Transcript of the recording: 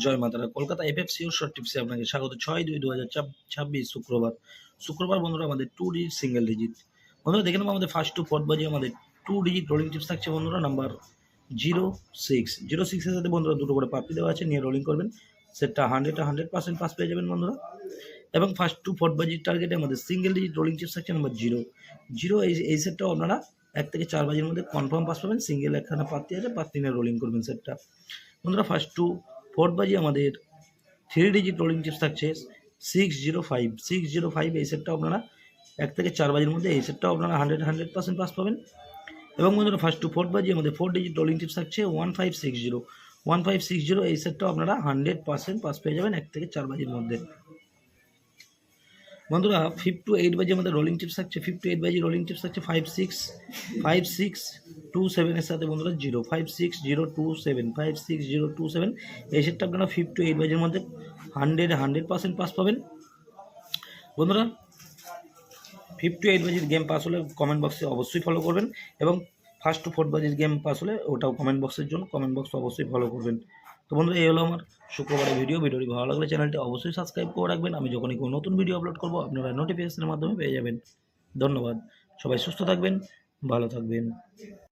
জয় মাতারা। কলকাতা এফএফসি ও শর্ট টিপসে আপনাকে স্বাগত। 6/2/2026 শুক্রবার বন্ধুরা আমাদের 2 ডিজিট সিঙ্গেল ডিজিট। বন্ধুরা দেখে নেবো আমাদের ফার্স্ট টু ফোর্থ বাজে আমাদের 2 ডিজিট রোলিং টিপস থাকছে বন্ধুরা নাম্বার 06 এর সাথে বন্ধুরা দুটো করে পাপড়ি দেওয়া আছে, নিয়ে রোলিং করবেন। সেটটা 100% পাস পেয়ে যাবেন বন্ধুরা। এবং ফার্স্ট টু ফোর্থ বাজির টার্গেটে আমাদের সিঙ্গেল ডিজিট রোলিং টিপস থাকছে নাম্বার 0 এই সেটটাও আপনারা 1 থেকে 4 বাজির মধ্যে কনফার্ম পাস পাবেন। সিঙ্গেল একখানা পাত্তি আছে, পাত্তি নিয়ে রোলিং করবেন সেটটা। বন্ধুরা ফার্স্ট টু ফোর্থ বাজি আমাদের 3 ডিজিট রোলিং টিপস থাকছে 605 এই সেটটাও আপনারা 1 থেকে 4 বাজির মধ্যে এই সেটটাও আপনারা 100% পাস পাবেন। এবং বন্ধুরা ফার্স্ট টু ফোর্থ বাজি আমাদের 4 ডিজিট রোলিং টিপস থাকছে 1560 এই সেটটাও আপনারা 100% পাস পেয়ে যাবেন 1 থেকে 4 বাজির মধ্যে। বন্ধুরা 5 টু 8 বাজি আমাদের রোলিং টিপস থাকছে 5 টু 8 বাজি রোলিং টিপস থাকছে 5627 এর সাথে বন্ধুরা 566027 এই সেটটা আপনারা 5 টু 8 বাজির মধ্যে 100% পাস পাবেন। বন্ধুরা 5 টু 8 বাজির গেম পাস হলে কমেন্ট বক্সে অবশ্যই ফলো করবেন, এবং ফার্স্ট টু ফোর্থ বাজির গেম পাস হলে ওটাও কমেন্ট বক্সের জন্য কমেন্ট বক্স অবশ্যই ফলো করবেন। তো বন্ধুরা এই হলো আমার শুক্রবারের ভিডিওটি ভালো লাগলে চ্যানেলটি অবশ্যই সাবস্ক্রাইব করে রাখবেন। আমি যখনই কোনো নতুন ভিডিও আপলোড করবো আপনারা নোটিফিকেশনের মাধ্যমে পেয়ে যাবেন। ধন্যবাদ। সবাই সুস্থ থাকবেন, ভালো থাকবেন।